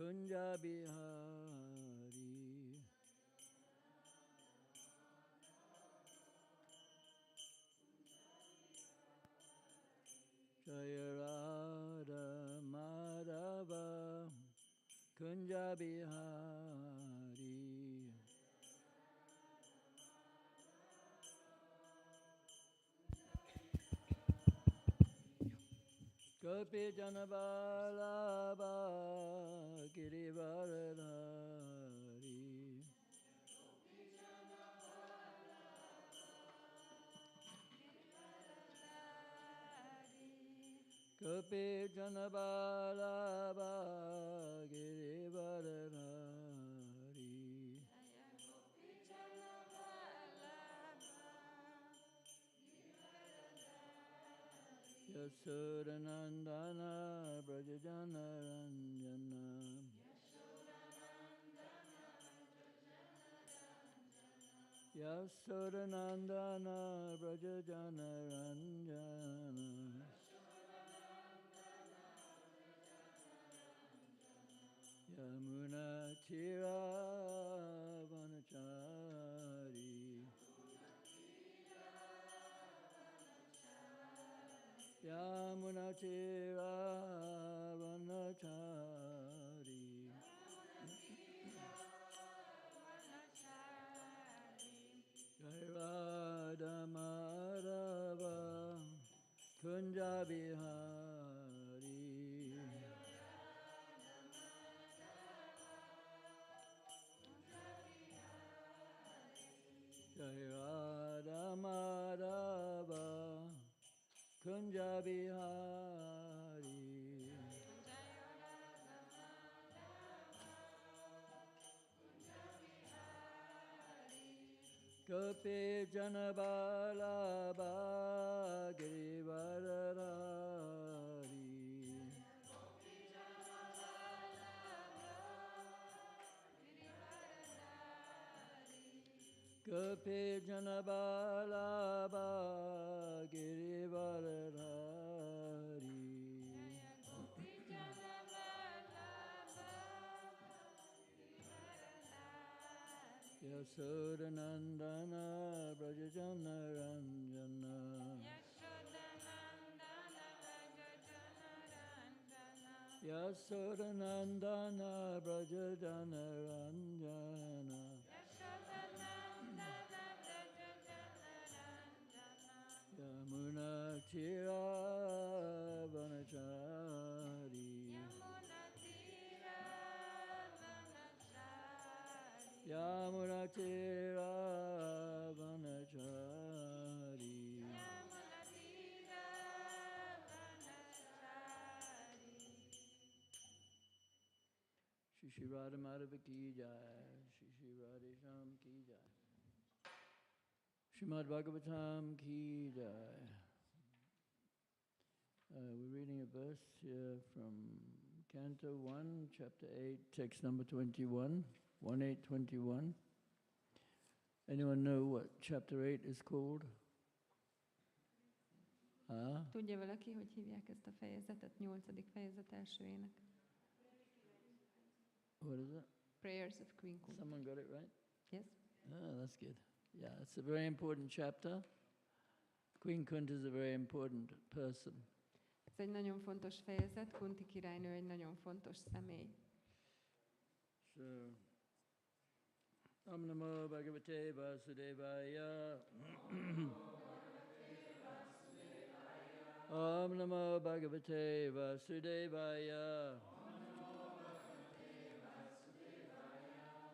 Kunja Bihari. Jaya Radha Madhava Kunja Bihari. Gopi Janabalabha Girivaradhari. Gopi Janabalabha Girivaradhari. Yasodanandana Vrajajana Ranjana. Yasodanandana Vrajajana Ranjana. Yamuna Tira Vanachari. Yamuna Tira Vanachari. Vraja-dhama Kunja Bihari. Vraja-dhama Kunja Bihari. Gopi Janabalabha Girivaradhari. Gopi Janabalabha Girivaradhari. Yasodanandana Vrajajana Ranjana. Yasodanandana Vrajajana Ranjana. Yamuna Tira Vanachari. Yamuna Tira Vanachari. Shri Radha ki jai, Shri Radha ki jai. Srimad Bhagavatam ki jai. We're reading a verse here from Canto 1, Chapter 8, text number 21, 1821. Anyone know what Chapter 8 is called? Tudja valaki, hogy hívják ezt a fejezetet? 8. fejezet első ének. What is it? Prayers of Queen Kunti. Someone got it right? Yes. Oh, that's good. Yeah, it's a very important chapter. Queen Kunti is a very important person. Ez egy nagyon fontos fejezet, Kunti királynő egy nagyon fontos személy. So, Om Namo Bhagavate Vasudevaya. Om Namo Bhagavate Vasudevaya.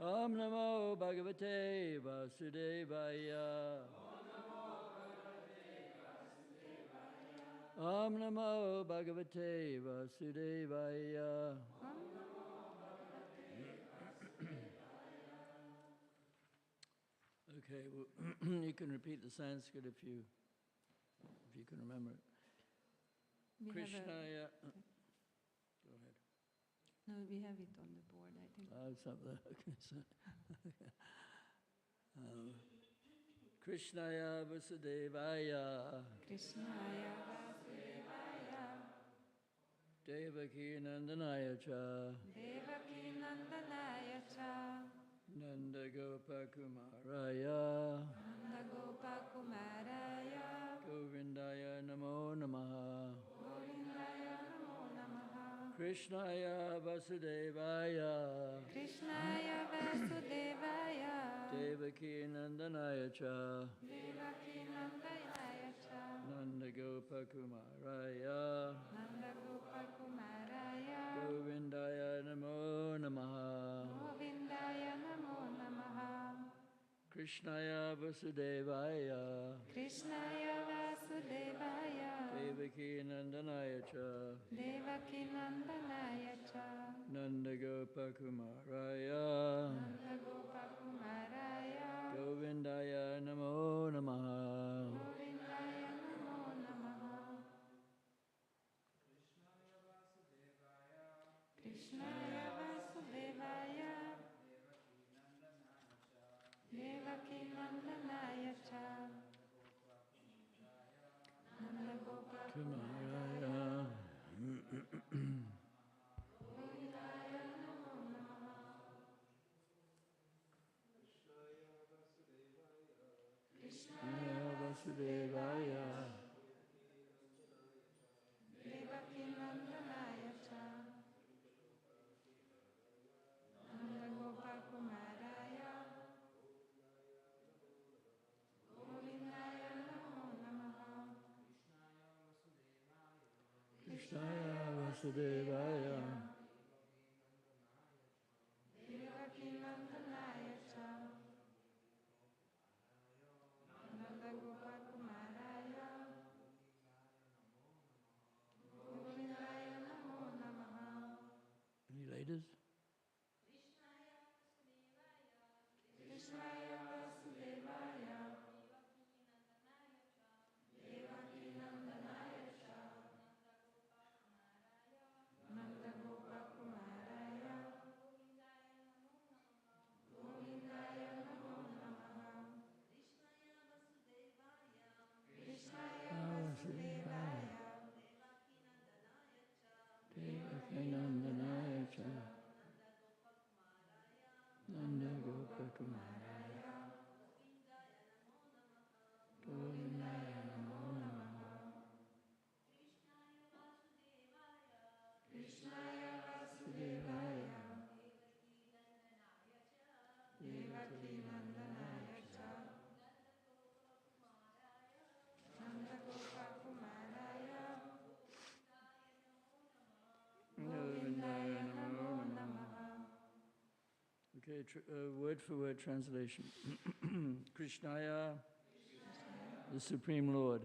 Om Namo Bhagavate Vasudevaya. Om Namo Bhagavate Vasudevaya. Okay, well, you can repeat the Sanskrit if you can remember it. Krishna. Go ahead. No, we have it on the board, I think. Oh, it's up there. Okay, so. Krishnaya Vasudevaya. Krishnaya Vasudevaya. Devaki Nandanaya Cha Devaki Nandanaya Cha Nanda Gopa Kumaraya Nanda Gopa Kumaraya Govindaya Namo Namaha Govindaya Namo Namaha Krishnaya Vasudevaya Krishnaya Vasudevaya Devaki Nandanaya Cha Devaki Nandanaya Cha Nanda Gopa Kumaraya Nanda Gopa Kumaraya Govindaya Namo Namaha Govindaya Namo Namaha Krishnaya Vasudevaya Krishnaya Vasudevaya Devaki Nandanaya Cha Devaki Nandanaya Cha Nanda Gopa Kumaraya Nanda Gopa Kumaraya Govindaya Namo Namaha Govindaya Namo Namaha Krishnaya Vasudevaya Devaki Nandanaya Cha Nanda Gopa Kumaraya Govindaya Namo Namaha Krishnaya Vasudevaya Devaki Nandanaya Cha Nanda Gopa Kumaraya Govindaya Namo Namaha Krishnaya Vasudevaya Devaki Nandanaya Cha Nanda Gopa Kumaraya Govindaya Namo Namaha Any ladies? Krishnaya Vasudevaya Devaki Nandanaya Cha Nanda Gopa Kumaraya Govindaya Namo Namaha Krishnaya Vasudevaya Devaki Nandanaya Cha Nanda Gopa Kumaraya Govindaya Namo Namaha Krishnaya Vasudevaya Devaki Nandanaya Cha Nanda Gopa Kumaraya Govindaya Namo Namaha Okay, word for word translation. Krishnaya, the Supreme Lord.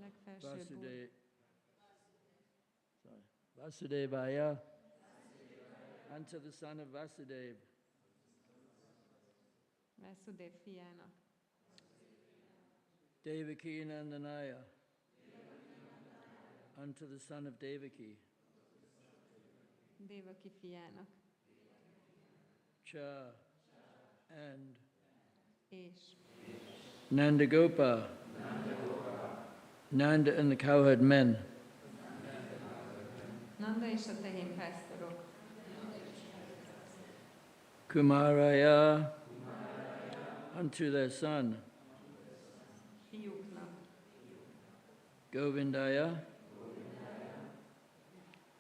Legfelsőbb úr. Vasudevaya, unto the son of Vasudev. Vasudev fiának. Devaki Nandanaya, unto the son of Devaki. Devaki fiának. Cha, and És Nandagopa, Nanda and the cowherd men. Nanda és a tehén pásztorok. Kumaraya, unto their son. Fiúknak. Govindaya,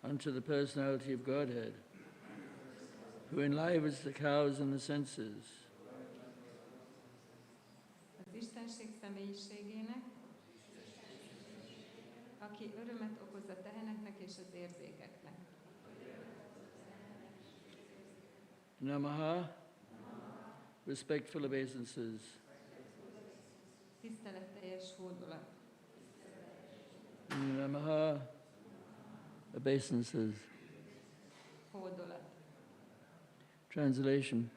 unto the personality of Godhead, who enlivens the cows and the senses. Az Istenség személyiségének, aki örömet okoz a teheneknek és az érzékeknek. Namaha, respectful obeisances. Tiszteletteljes hódolat. Namaha, obeisances. Hódolat. Translation.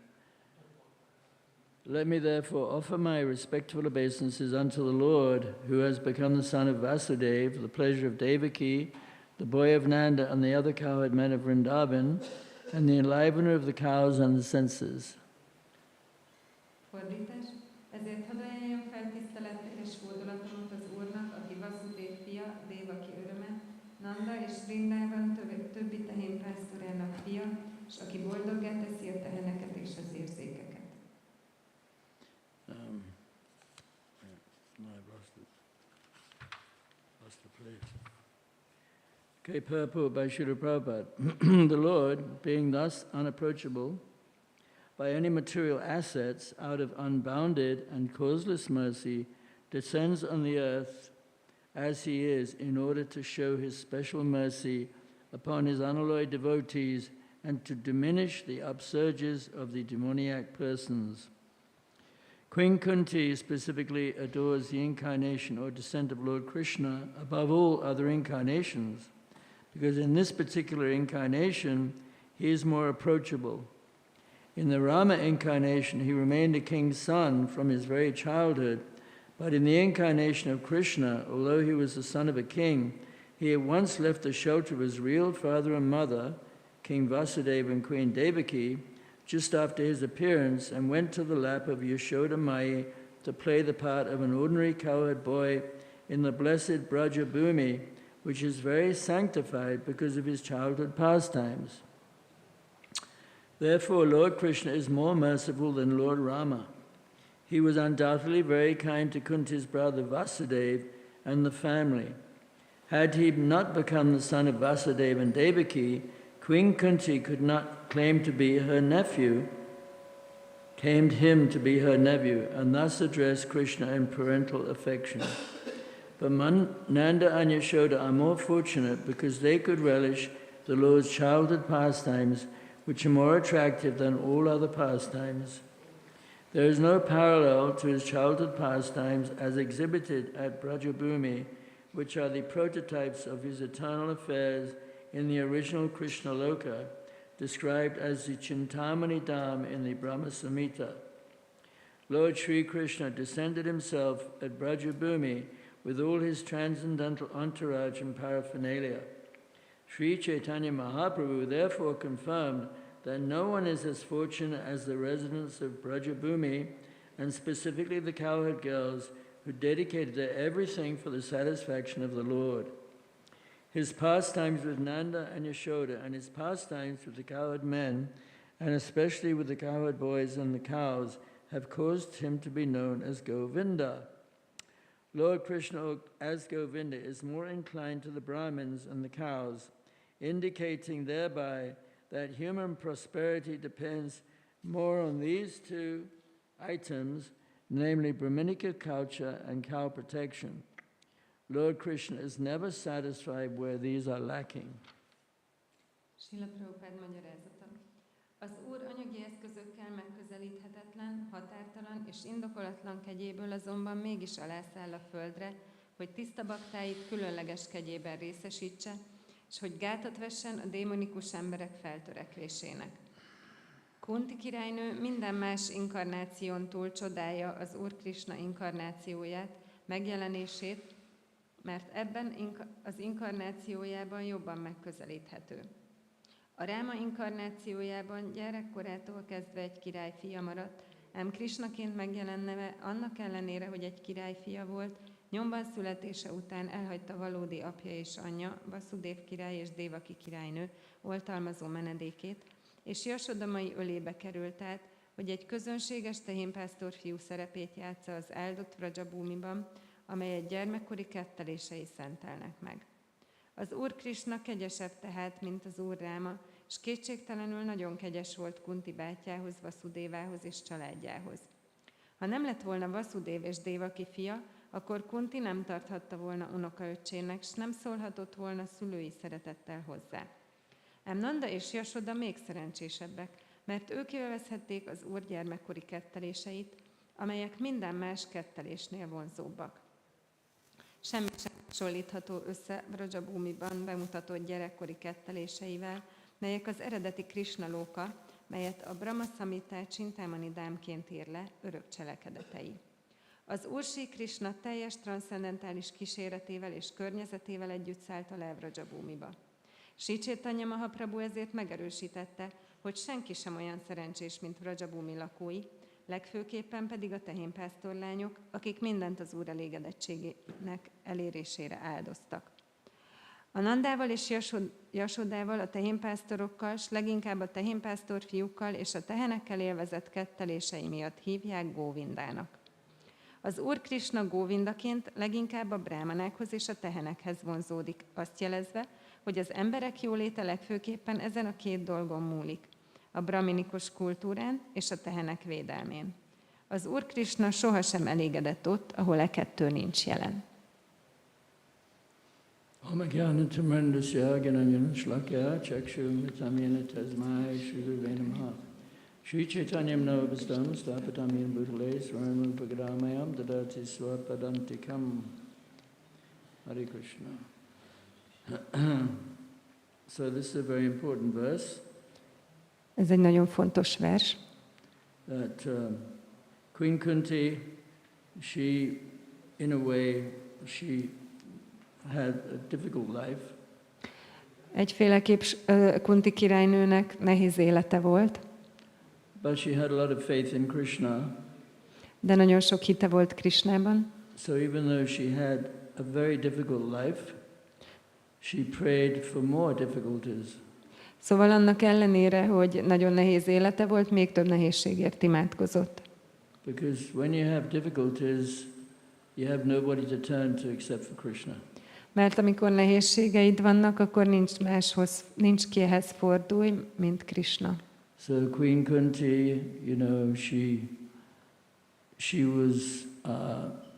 Let me therefore offer my respectful obeisances unto the Lord, who has become the son of Vasudeva, the pleasure of Devaki, the boy of Nanda and the other cowherd men of Vrindavan, and the enlivener of the cows and the senses. Fordítás. Ezért hadd ajánljam fel tiszteletteljes hódolatomat az Úrnak, aki Vasudév fia, Devaki öröme, Nanda és Vrindában többi tehénpásztorának fia, és aki boldoggá teszi a teheneket és az érzékeket. No, I've lost the place. Okay, purport by Śrīla Prabhupada. The Lord, being thus unapproachable by any material assets, out of unbounded and causeless mercy, descends on the earth as he is in order to show his special mercy upon his unalloyed devotees and to diminish the upsurges of the demoniac persons. Queen Kunti specifically adores the incarnation or descent of Lord Krishna above all other incarnations, because in this particular incarnation, he is more approachable. In the Rama incarnation, he remained a king's son from his very childhood, but in the incarnation of Krishna, although he was the son of a king, he at once left the shelter of his real father and mother, King Vasudeva and Queen Devaki, just after his appearance, and went to the lap of Yashoda Mai to play the part of an ordinary cowherd boy in the blessed Vraja-dhama, which is very sanctified because of his childhood pastimes. Therefore, Lord Krishna is more merciful than Lord Rama. He was undoubtedly very kind to Kunti's brother Vasudeva and the family. Had he not become the son of Vasudeva and Devaki, Queen Kunti could not claim to be her nephew, claimed him to be her nephew, and thus addressed Krishna in parental affection. But Nanda and Yashoda are more fortunate because they could relish the Lord's childhood pastimes, which are more attractive than all other pastimes. There is no parallel to his childhood pastimes as exhibited at Vraja-dhama, which are the prototypes of his eternal affairs in the original Krishna Loka, described as the Chintamani Dham in the Brahma Samhita. Lord Śrī Kṛṣṇa descended himself at Vraja-dhama with all his transcendental entourage and paraphernalia. Sri Chaitanya Mahaprabhu therefore confirmed that no one is as fortunate as the residents of Vraja-dhama, and specifically the cowherd girls who dedicated their everything for the satisfaction of the Lord. His pastimes with Nanda and Yashoda, and his pastimes with the cowherd men, and especially with the cowherd boys and the cows, have caused him to be known as Govinda. Lord Krishna as Govinda is more inclined to the Brahmins and the cows, indicating thereby that human prosperity depends more on these two items, namely Brahminical culture and cow protection. Lord Krishna is never satisfied where these are lacking. Śrīla Prabhupád magyarázata. Az Úr anyagi eszközökkel megközelíthetetlen, határtalan és indokolatlan kegyéből azonban mégis alászáll a földre, hogy tiszta baktáit különleges kegyében részesítse, és hogy gátat vessen a démonikus emberek feltörekvésének. Kunti királynő minden más inkarnáción túl csodálja az Úr Krishna inkarnációját, megjelenését, mert ebben az inkarnációjában jobban megközelíthető. A Ráma inkarnációjában gyerekkorától kezdve egy királyfia maradt, ám Krishnaként megjelent neve annak ellenére, hogy egy királyfia volt, nyomban születése után elhagyta valódi apja és anyja, Vasudeva király és Devaki királynő oltalmazó menedékét, és Yashoda Mai ölébe került át, hogy egy közönséges tehénpásztorfiú szerepét játsza az áldott Vraja-dhāmában, amelyet gyermekkori kettelései szentelnek meg. Az Úr Krishna kegyesebb tehát, mint az Úr Ráma, és kétségtelenül nagyon kegyes volt Kunti bátyjához, Vasudévához és családjához. Ha nem lett volna Vasudeva és Devaki fia, akkor Kunti nem tarthatta volna unokaöccsének, s nem szólhatott volna szülői szeretettel hozzá. Ám Nanda és Yashoda még szerencsésebbek, mert ők élvezhették az Úr gyermekkori ketteléseit, amelyek minden más kettelésnél vonzóbbak. Semmi sem hasonlítható össze Vraja-dhāmában bemutatott gyerekkori ketteléseivel, melyek az eredeti Krishna lóka, melyet a Brahma Samhita Chintamani Dhámként ír le, örök cselekedetei. Az Úr Śrī Kṛṣṇa teljes transzcendentális kíséretével és környezetével együtt szállt le Vraja-dhāmába. Sri Chaitanya Mahaprabhu ezért megerősítette, hogy senki sem olyan szerencsés, mint Vraja-dhāma lakói, legfőképpen pedig a tehénpásztorlányok, akik mindent az Úr elégedettségének elérésére áldoztak. A Nandával és Jasodával, a tehénpásztorokkal, s leginkább a tehénpásztor fiúkkal és a tehenekkel élvezett kettelései miatt hívják Góvindának. Az Úr Kriszna Góvindaként leginkább a brámanákhoz és a tehenekhez vonzódik, azt jelezve, hogy az emberek jóléte legfőképpen ezen a két dolgon múlik, a brahminikus kultúrán és a tehenek védelmén. Az Úr Kriszna sohasem elégedett ott, ahol e kettő nincs jelen. Omagyan Tamrandasya Gananyan Shlakya Chakshum Tamyena Tasmai Shri Gurave Namaha Shri Chaitanyam Navabhastam Stapatamyan Bhutale Swaramupagaramayam Dadati Swapadantikam. Hare Krishna. So this is a very important verse. Ez egy nagyon fontos vers. That Queen Kunti, she, in a way, she had a difficult life. Egyféleképp Kunti királynőnek nehéz élete volt. But she had a lot of faith in Krishna. De nagyon sok hite volt Krishnában. So even though she had a very difficult life, she prayed for more difficulties. Szóval annak ellenére, hogy nagyon nehéz élete volt, még több nehézségért imádkozott. Because when you have difficulties, you have nobody to turn to except for Krishna. Mert amikor nehézségeid vannak, akkor nincs kihez fordulj, mint Krishna. So Queen Kunti, you know,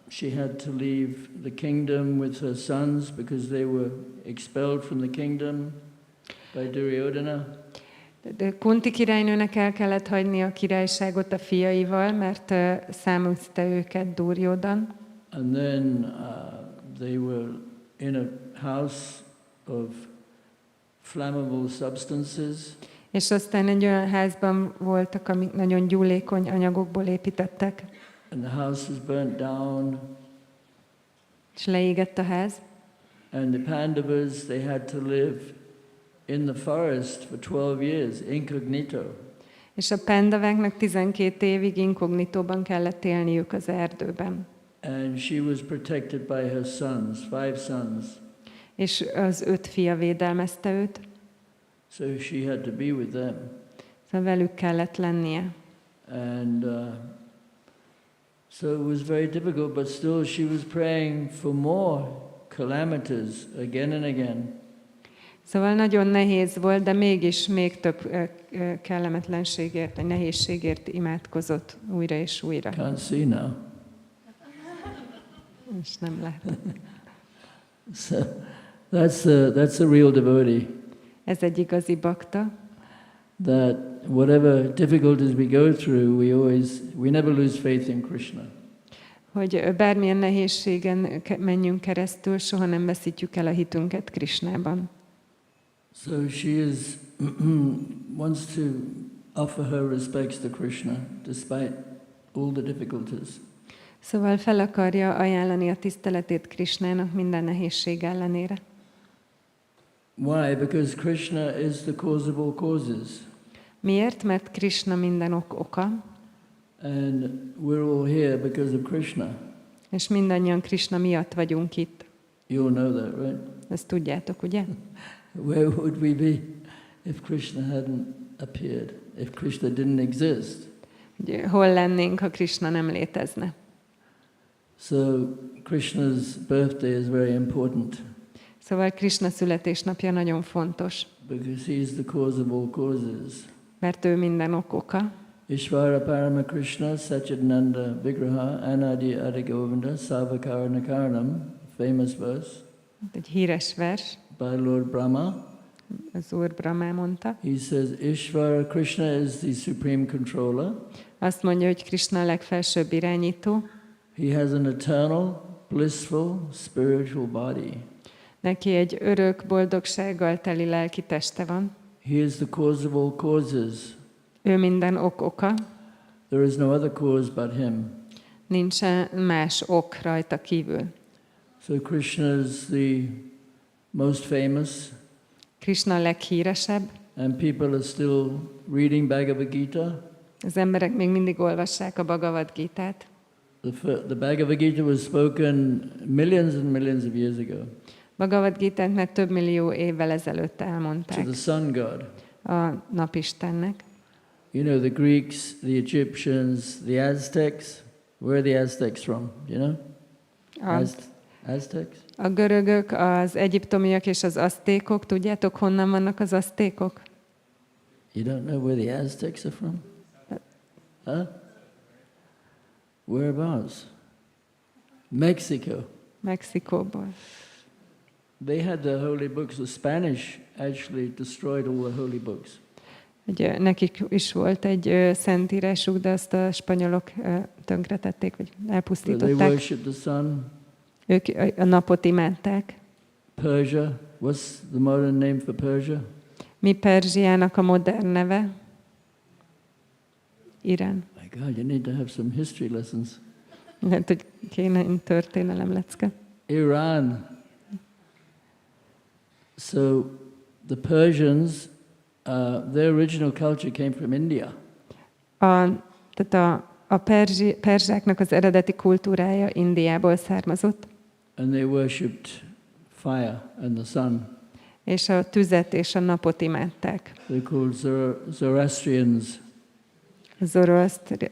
she had to leave the kingdom with her sons because they were expelled from the kingdom by Duryodhana. De Kunti királynőnek el kellett hagyni a királyságot a fiaival, mert száműzte őket Duryodhan. And then they were in a house of flammable substances. És aztán egy olyan házban voltak, amik nagyon gyúlékony anyagokból építettek. And the house was burnt down. És leégett a ház. And the Pandavas, they had to live in the forest for 12 years, incognito. És a Pandaváknak 12 évig inkognitóban kellett élniük az erdőben. And she was protected by her sons, 5 sons. És az 5 fia védelmezte őt. So she had to be with them. Szóval velük kellett lennie. And so it was very difficult, but still she was praying for more calamities again and again. Szóval nagyon nehéz volt, de mégis még több kellemetlenségért, vagy nehézségért imádkozott újra és újra. Can't see now. És nem lehet. So that's a real devotee. Ez egy igazi bakta. That whatever difficulties we go through, we never lose faith in Krishna. Hogy bármilyen nehézségen menjünk keresztül, soha nem veszítjük el a hitünket Krishnában. So she wants to offer her respects to Krishna despite all the difficulties. Szóval fel akarja ajánlani a tiszteletét Krishnának minden nehézség ellenére. Why? Because Krishna is the cause of all causes. Miért? Mert Krishna minden oka. And we're all here because of Krishna. És mindannyian Krishna miatt vagyunk itt. You all know that, right? Ezt tudjátok, ugye? Where would we be if Krishna hadn't appeared? If Krishna didn't exist? Ugye, hol lennénk, ha Krishna nem létezne? So Krishna's birthday is very important. Szóval Krishna születésnapja nagyon fontos. Because he is the cause of all causes. Mert ő minden oka. Ishvara Parama Krishna Satchidananda Vigraha Anadi Adigovinda Savakara Karanam, famous verse. Egy híres vers. By Lord Brahma. Az Úr Brahma mondta. He says Ishvara Krishna is the supreme controller. Azt mondja, hogy Krishna a legfelsőbb irányító. He has an eternal, blissful, spiritual body. Neki egy örök boldogsággal teli lelki teste van. He is the cause of all causes. Ő minden oka. There is no other cause but him. Nincsen más ok rajta kívül. So Krishna is the most famous. Krishna a leghíresebb. And people are still reading Bhagavad Gita. Az emberek még mindig olvassák a Bhagavad Gitát. The Bhagavad Gita was spoken millions and millions of years ago. Bhagavad Gitát már több millió évvel ezelőtt to elmondták the sun god. a napistennek. You know, the Greeks, the Egyptians, the Aztecs. Where are the Aztecs from? Do you know? Aztecs? A görögök, az egyiptomiak és az aztékok, tudjátok, honnan vannak az aztékok? You don't know where the Aztecs are from? Huh? Whereabouts? Mexico. Mexikóból. They had the holy books. The Spanish actually destroyed all the holy books. Ugye, nekik is volt egy szentírásuk, de azt a spanyolok tönkretették, vagy But they elpusztították. worshipped the sun. Ők a napot imádták. Persia. What's the modern name for Persia? Mi Perzsiának a modern neve? Irán. My God, you need to have some history lessons. Lehet, hogy kéne történelem lecke. Iran. So the Persians, their original culture came from India. Tehát a perzsáknak az eredeti kultúrája Indiából származott. And they worshipped fire and the sun. És a tüzet és a napot imádták. They're called Zoroastrians. Zoroastrian.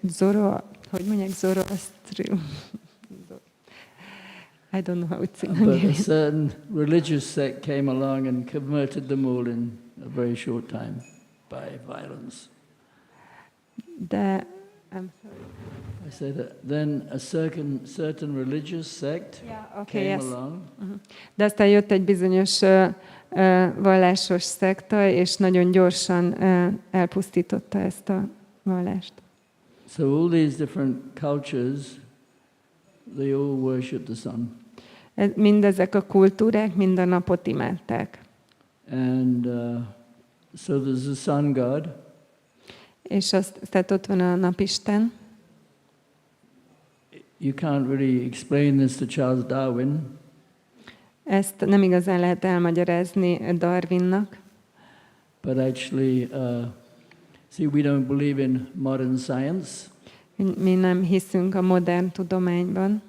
I don't know how it's in But a Hungarian. certain religious sect came along and converted them all in a very short time by violence. De, I'm sorry. I say that. Then a certain religious sect came along. De aztán jött egy bizonyos vallásos szekta, és nagyon gyorsan elpusztította ezt a vallást. So all these different cultures, they all worship the sun. Mindezek a kultúrák mind a napot imádták. And so there's the sun god. És tehát ott van a napisten. You can't really explain this to Charles Darwin. Ezt nem igazán lehet elmagyarázni Darwinnak. But actually, see, we don't believe in modern science. Mi nem hiszünk a modern tudományban.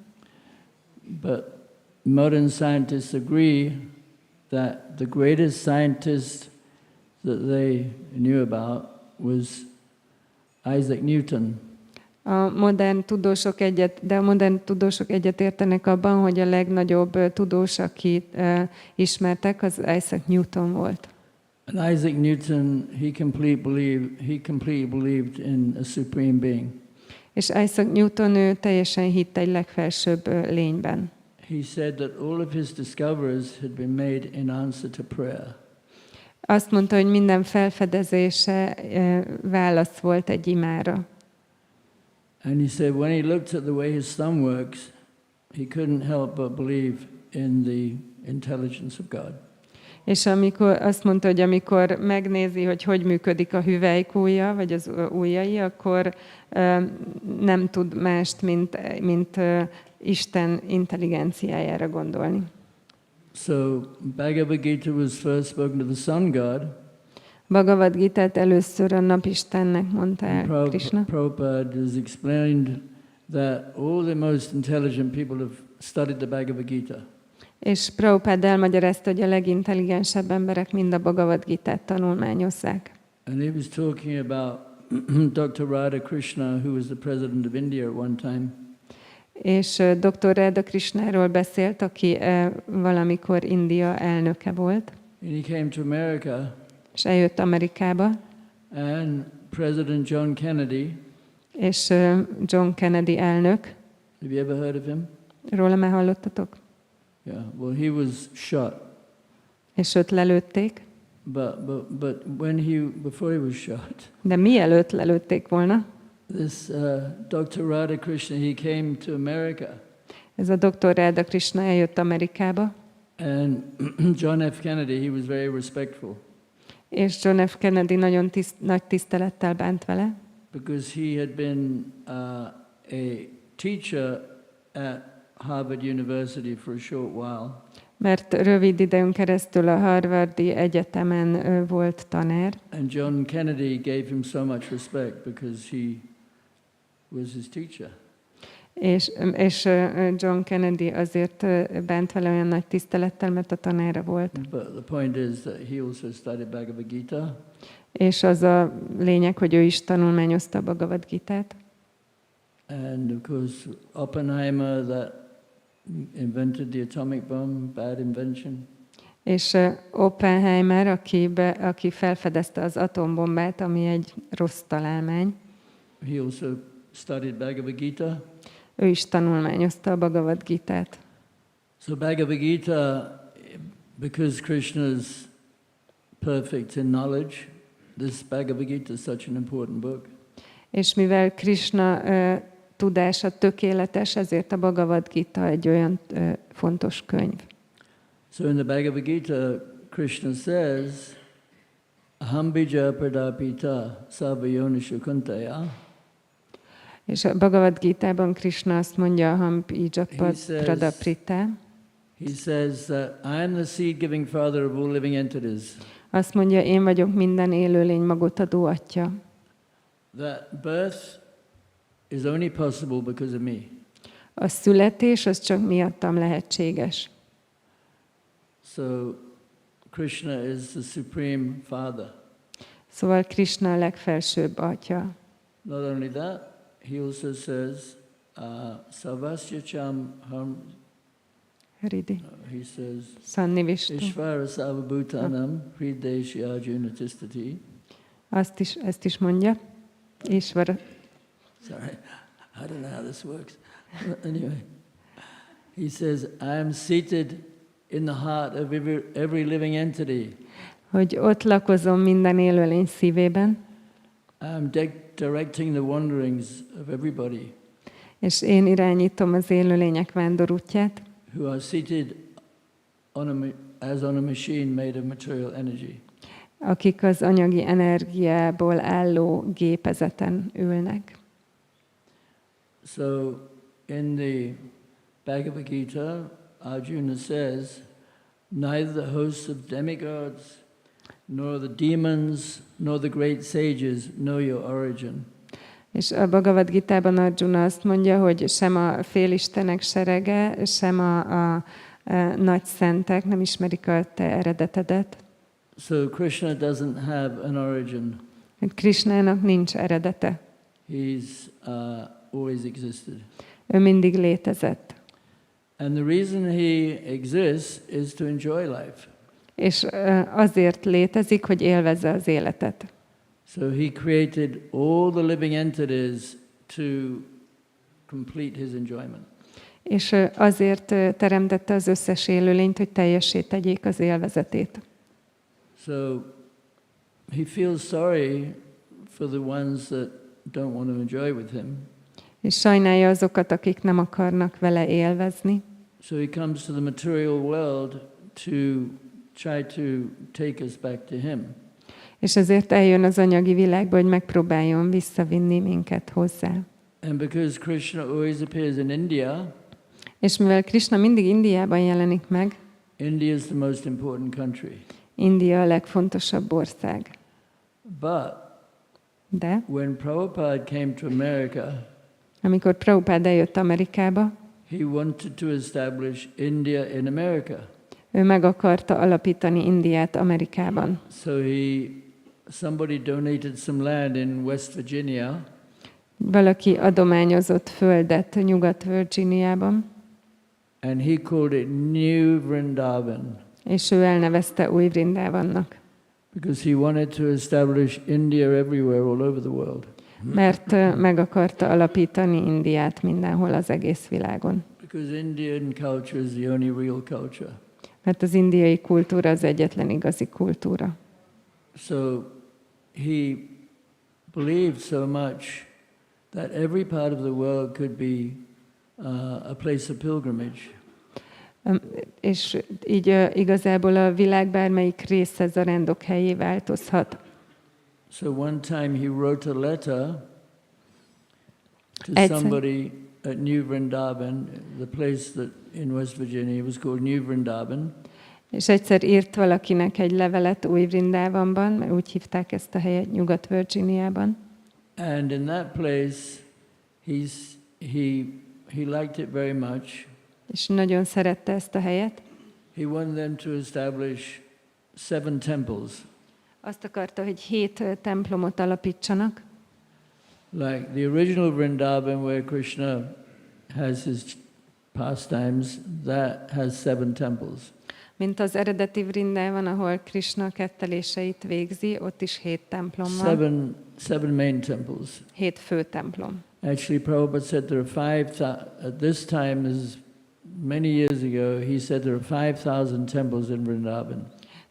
But modern scientists agree that the greatest scientist that they knew about was Isaac Newton. A modern tudósok egyetértenek abban, hogy a legnagyobb tudós, akit ismertek, az Isaac Newton volt. And Isaac Newton, he completely believed in a supreme being. És Isaac Newton, ő teljesen hitt egy legfelsőbb lényben. He said that all of his discoveries had been made in answer to prayer. Azt mondta, hogy minden felfedezése válasz volt egy imára. And he said when he looked at the way his thumb works, he couldn't help but believe in the intelligence of God. És azt mondta, hogy amikor megnézi, hogy működik a hüvelykúja, vagy az ujjai, akkor nem tud mást, mint Isten intelligenciájára gondolni. So Bhagavad Gita was first spoken to the sun god. Bhagavad Gitát először a napistennek mondta el Krishna. Prabhupada has explained that all the most intelligent people have studied the Bhagavad Gita. És Prabhupada elmagyarázta, hogy a legintelligensebb emberek mind a Bhagavad Gitát tanulmányozzák. And he was talking about Dr. Radha-Krishna, who was the president of India at one time. És Dr. Radha-Krishnáról beszélt, aki valamikor India elnöke volt. And he came to America. És eljött Amerikába. And President John Kennedy. És John Kennedy elnök. Have you ever heard of him? Róla már hallottatok? Yeah, well, he was shot. És őt lelőtték. But before he was shot. De mielőtt lelőtték volna. This Dr. Radha-Krishna, he came to America. Ez a Dr. Radha-Krishna eljött Amerikába. And John F. Kennedy, he was very respectful. És John F. Kennedy nagyon nagy tisztelettel bánt vele. Because he had been a teacher at Harvard University for a short while. Mert rövid időn keresztül a Harvardi Egyetemen volt tanár. And John Kennedy gave him so much respect because he was his teacher. És John Kennedy azért bánt vele olyan nagy tisztelettel, mert a tanára volt. But the point is that he also studied Bhagavad Gita. És az a lényeg, hogy ő is tanulmányozta a Bhagavad Gitát. And of course, Oppenheimer, that invented the atomic bomb, bad invention. És Oppenheimer, aki felfedezte az atombombát, ami egy rossz találmány. He also studied Bhagavad Gita. Ő is tanulmányozta a Bhagavad Gitát. So Bhagavad Gita, because Krishna is perfect in knowledge, this Bhagavad Gita is such an important book. És mivel Krishna tudása tökéletes, ezért a Bhagavad Gita egy olyan fontos könyv. So in the Bhagavad Gita, Krishna says, Aham bija pradapita sarvayonishu kuntaya. És a Bhagavad Gitában Krishna azt mondja, Aham bija pradapita. He says that I am the seed-giving father of all living entities. Azt mondja, én vagyok minden élőlény magot adó atya. That birth is only possible because of me. A születés az csak miattam lehetséges. So Krishna is the supreme father. Szóval Krishna a legfelsőbb atya. Not only that, he also says, Sarvasya cham ham. Ridi. He says, Sannivistu. Ishvara sarvabhutanam hrideshya arjuna tistati. Ezt is mondja. Ishvara. Sorry, I don't know how this works. Anyway, he says, I am seated in the heart of every living entity. Hogy ott lakozom minden élőlény szívében. I am directing the wanderings of everybody. És én irányítom az élőlények vándorútját. Who are seated as on a machine made of material energy. Akik az anyagi energiából álló gépezeten ülnek. So in the Bhagavad Gita, Arjuna says, neither the hosts of demigods, nor the demons, nor the great sages know your origin. És a Bhagavad Gitában Arjuna azt mondja, hogy sem a félistenek serege, sem a nagy szentek nem ismerik a te eredetedet. So Krishna doesn't have an origin. Krishnának nincs eredete. He's always existed. Ő mindig létezett. And the reason he exists is to enjoy life. És azért létezik, hogy élvezze az életet. So he created all the living entities to complete his enjoyment. És azért teremtette az összes élőlényt, hogy teljessé tegyék az élvezetét. So he feels sorry for the ones that don't want to enjoy with him. És sajnálja azokat, akik nem akarnak vele élvezni. So he comes to the material world to try to take us back to him. És ezért eljön az anyagi világba, hogy megpróbáljon visszavinni minket hozzá. And because Krishna always appears in India, és mivel Krishna mindig Indiában jelenik meg, India is the most important country. India a legfontosabb ország. De when Prabhupada came to America, amikor Prabhupada eljött Amerikába, he wanted to establish India in America. Ő meg akarta alapítani Indiát Amerikában. So somebody donated some land in West Virginia. Valaki adományozott földet Nyugat-Virginiában. And he called it New Vrindavan. És ő elnevezte Új Vrindavannak. Because he wanted to establish India everywhere, all over the world. Mert meg akarta alapítani Indiát mindenhol az egész világon. Because Indian culture is the only real culture. Mert az indiai kultúra az egyetlen igazi kultúra. So he believed so much that every part of the world could be a place of pilgrimage. És így igazából a világ bármelyik része zarándok helyé változhat. So one time he wrote a letter to somebody at New Vrindavan, the place that in West Virginia was called New Vrindavan. És egyszer írt valakinek egy levelet Új Vrindavanban, mert úgy hívták ezt a helyet Nyugat-Virginiában. And in that place he he liked it very much. És nagyon szerette ezt a helyet. He wanted them to establish 7 temples. Azt akarta, hogy 7 templomot alapítsanak. Like the original Vrindavan where Krishna has his pastimes, that has 7 temples. Mint az eredeti Vrindában, ahol Krishna ketteléseit végzi, ott is 7 templom van. 7 main temples. 7 fő templom. Actually, Prabhupada said there are 5,000, at this time, this is many years ago, he said there are 5,000 temples in Vrindavan.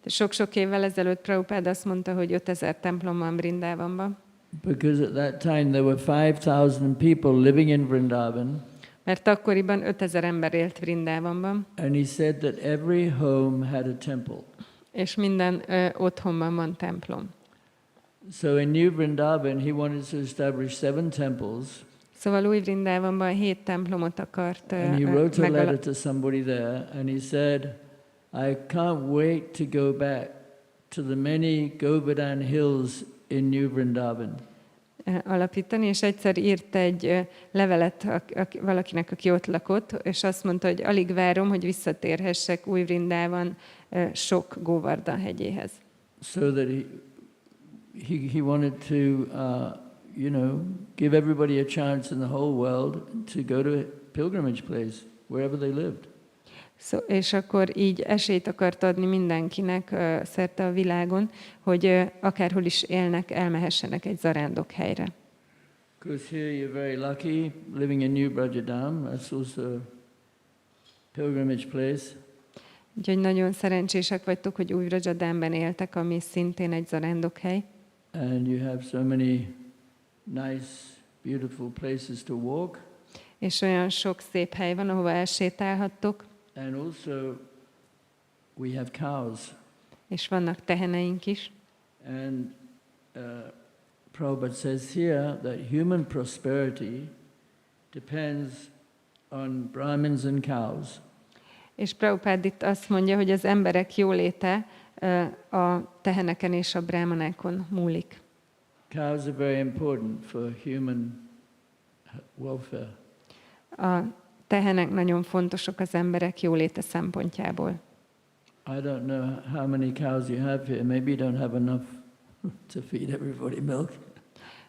Sok-sok évvel ezelőtt Prabhupada azt mondta, hogy 5000 templom van Vrindavanban. Because at that time there were 5,000 people living in Vrindavan. Mert akkoriban 5000 ember élt Vrindavanban. And he said that every home had a temple. És minden otthonban van templom. So in New Vrindavan, he wanted to establish 7 temples. Szóval új Vrindavanban 7 templomot akart And he wrote a letter to somebody there, and he said, I can't wait to go back to the many Govardhan hills in New Vrindavan. Alapítani, és egyszer írt egy levelet valakinek, aki ott lakott, és azt mondta, hogy alig várom, hogy visszatérhessek új Vrindavan sok Govardhan hegyéhez. So that he wanted to, give everybody a chance in the whole world to go to a pilgrimage place, wherever they lived. És akkor így esélyt akart adni mindenkinek szerte a világon, hogy akárhol is élnek, elmehessenek egy zarándokhelyre. Because here you're very lucky, living in New Vraja-dhama, that's also a pilgrimage place. Úgyhogy nagyon szerencsések vagytok, hogy új Vraja-dhamában éltek, ami szintén egy zarándokhely. And you have so many nice, beautiful places to walk. És olyan sok szép hely van, ahova elsétálhattok. And also, we have cows. És vannak teheneink is. And Prabhupada says here that human prosperity depends on Brahmins and cows. És Prabhupada itt azt mondja, hogy az emberek jóléte a teheneken és a brámanákon múlik. Cows are very important for human welfare. A tehenek nagyon fontosak az emberek jóléte szempontjából. I don't know how many cows you have here. Maybe you don't have enough to feed everybody milk.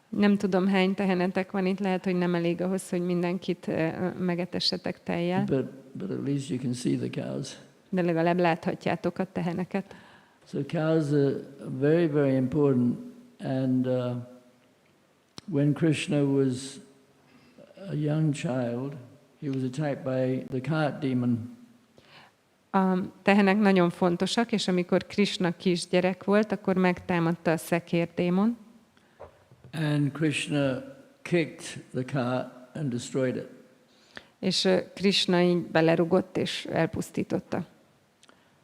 Nem tudom, hány tehenetek van itt, lehet, hogy nem elég ahhoz, hogy mindenkit megetessetek tejjel. But at least you can see the cows. De legalább láthatjátok a teheneket. So cows are very, very important. And when Krishna was a young child, he was attacked by the cart demon. A tehenek nagyon fontosak, és amikor Krishna kisgyerek volt, akkor megtámadta a szekérdémon. And Krishna kicked the cart and destroyed it. És Krishna így belerugott és elpusztította.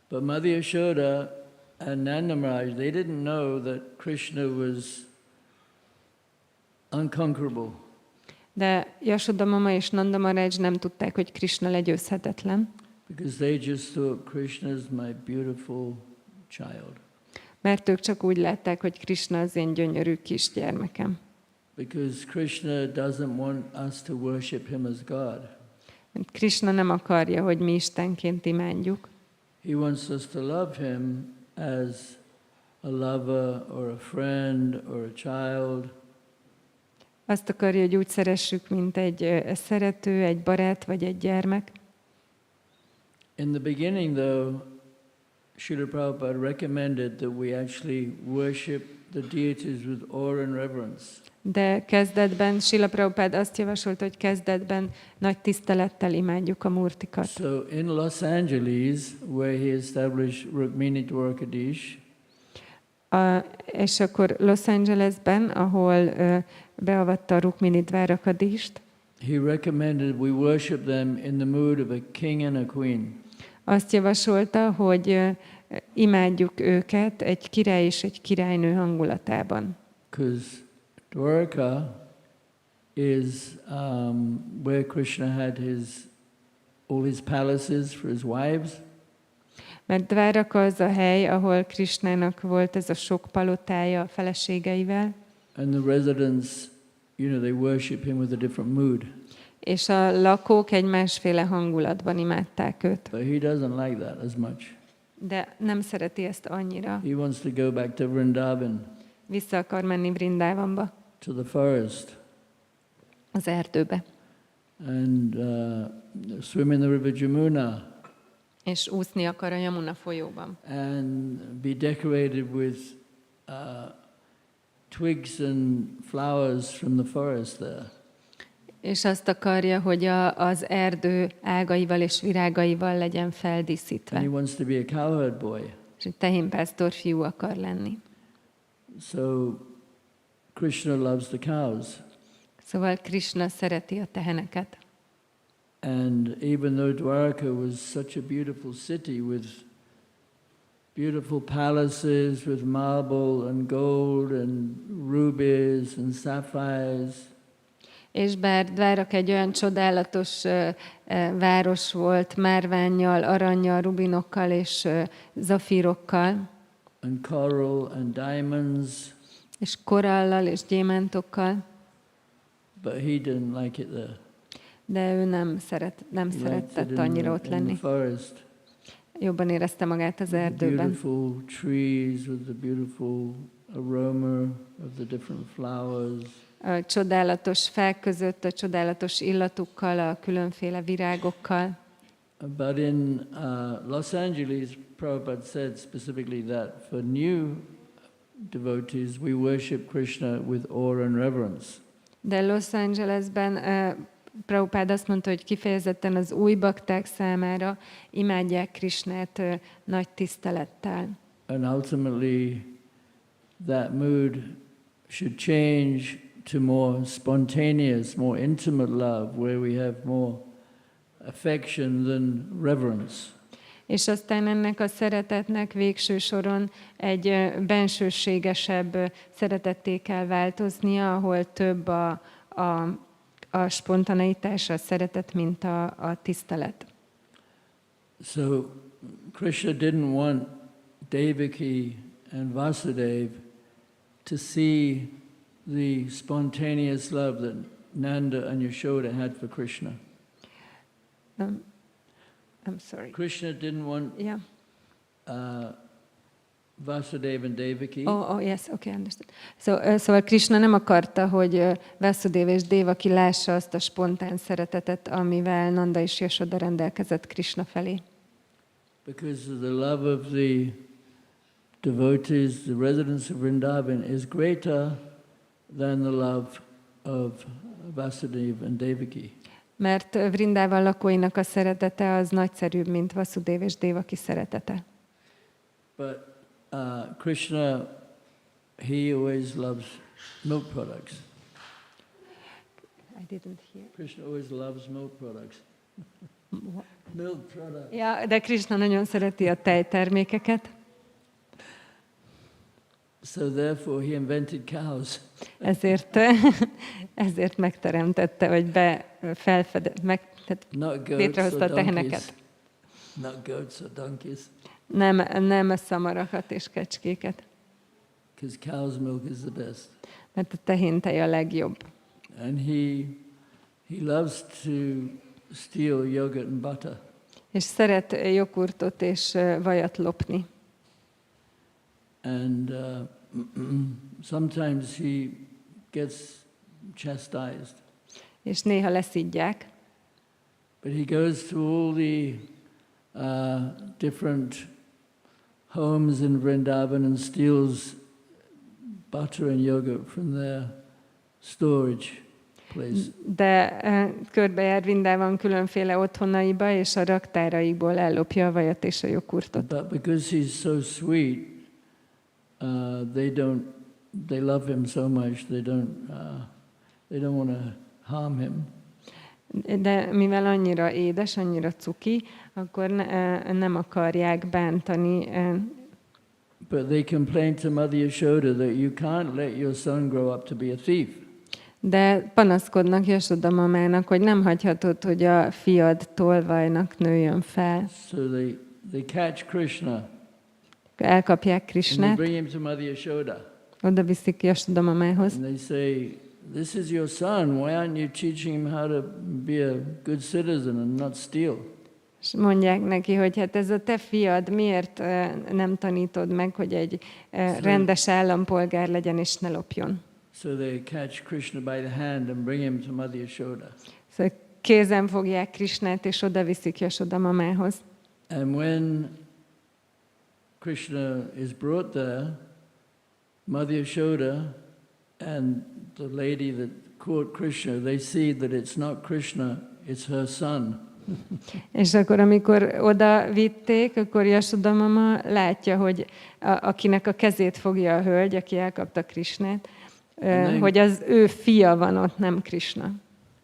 But Mother Yashoda and Nanda Maharaj, they didn't know that Krishna was unconquerable. De Yashoda mama és Nanda Maharaj nem tudták, hogy Krishna legyőzhetetlen. Because they just thought Krishna's my beautiful child. Mert ők csak úgy látták, hogy Krishna az én gyönyörű kisgyermekem. Because Krishna doesn't want us to worship him as God. Mert Krishna nem akarja, hogy mi Istenként imádjuk. He wants us to love him as a lover or a friend or a child. Azt akarja, hogy úgy szeressük, mint egy szerető, egy barát vagy egy gyermek. In the beginning, though, Srila Prabhupada recommended that we actually worship the deities with awe and reverence. De kezdetben Srila Prabhupada azt javasolta, hogy kezdetben nagy tisztelettel imádjuk a murtikat. So in Los Angeles, where he established Rukmini Dwarkadish, és akkor Los Angelesben, ahol beavatta a Rukmini Dvárakadist, he recommended we worship them in the mood of a king and a queen. Azt javasolta, hogy imádjuk őket egy király és egy királynő hangulatában. Because Dwarka is where Krishna had all his palaces for his wives. Mert Dváraka az a hely, ahol Krishnának volt ez a sok palotája a feleségeivel. And the residents, they worship him with a different mood. és a lakók egy másféle hangulatban imádták őt. But he doesn't like that as much. De nem szereti ezt annyira. He wants to go back to Vrindavan, Vissza akar menni Vrindávamba, to the forest, az erdőbe, and swim in the river Jamuna, és úszni akar a Yamuna folyóban. and be decorated with twigs and flowers from the forest there. És azt akarja, hogy az erdő ágaival és virágaival legyen And feldíszítve. he wants to be a cowherd boy. És egy tehénpásztor fiú akar lenni. So Krishna loves the cows. Szóval Krishna szereti a teheneket. And even though Dwarka was such a beautiful city with beautiful palaces with marble and gold and rubies and sapphires, És bár Dváraka egy olyan csodálatos város volt, márvánnyal, arannyal, rubinokkal és zafírokkal, and coral and diamonds, és korallal és gyémántokkal, but he didn't like it there. de ő nem He liked it szeretett annyira ott in the lenni. forest. Jobban érezte magát az The erdőben. beautiful trees with the beautiful aroma of the different flowers. A csodálatos fák között, a csodálatos illatukkal, a különféle virágokkal. But in Los Angeles, Prabhupada said specifically that for new devotees, we worship Krishna with awe and reverence. De Los Angelesben Prabhupád azt mondta, hogy kifejezetten az új bakták számára imádják Krishnát nagy tisztelettel. And ultimately, that mood should change to more spontaneous, more intimate love, where we have more affection than reverence. És aztán ennek a szeretetnek végső soron egy bensőségesebb szeretetté kell változnia, ahol több a spontaneitás, a szeretet, mint a tisztelet. So Krishna didn't want Devaki and Vasudeva to see the spontaneous love that Nanda and Yashoda had for Krishna. I'm sorry. Krishna didn't want Yeah. Vasudeva and Devaki Oh, yes, okay, understood. Szóval Krishna nem akarta, hogy Vasudeva és Devaki lássa azt a spontán szeretetet, amivel Nanda és Yashoda rendelkezett Krishna felé. because the love of the devotees, the residents of Vrindavan, is greater than the love of Vasudeva and Devaki. Mert Vrindában lakóinak a szeretete az nagyszerűbb, mint Vasudeva és Devaki szeretete. But Krishna, he always loves milk products. I didn't hear. Krishna always loves milk products. Milk products. Ja, de Krishna nagyon szereti a tejtermékeket, So therefore he invented cows. ezért megteremtette, vagy Not goats létrehozta or a donkeys. teheneket. Not goats or donkeys. Nem szamarakat és kecskéket, Because cow's milk is the best. mert a tehéntej a legjobb. And he loves to steal yogurt and butter. És szeret jogurtot és vajat lopni. And sometimes he gets chastised. És néha leszidják, But he goes to all the different homes in Vrindavan and steals butter and yogurt from their storage place. de körbejár Vrindában különféle otthonaiba, és a raktáraikból ellopja a vajat és a jogurtot. But because he's so sweet, they love him so much, they don't want to harm him. De mivel annyira édes, annyira cuki, akkor nem akarják bántani. But they complain to Mother Yashoda that you can't let your son grow up to be a thief. De panaszkodnak Yashoda mamának, hogy nem hagyhatod, hogy a fiad tolvajnak nőjön fel. So they catch Krishna Elkapják and they Krishnát, bring him to Mother Yashoda. oda viszik Yashoda mamához, And they say, this is your son, why aren't you teaching him how to be a good citizen and not steal? És mondják neki, hogy hát ez a te fiad, miért nem tanítod meg, hogy egy rendes állampolgár legyen és ne lopjon. So they catch Krishna by the hand and bring him to Mother Yashoda. Szóval kézen fogják Krishnát és oda viszik Yashoda mamához. And when Krishna is brought there, Mother Yashoda and the lady that caught Krishna, they see that it's not Krishna, it's her son. És akkor, amikor oda vitték, akkor Yashoda mama látja, hogy akinek a kezét fogja a hölgy, aki elkapta Krishnát, hogy az ő fia van ott, nem Krishna.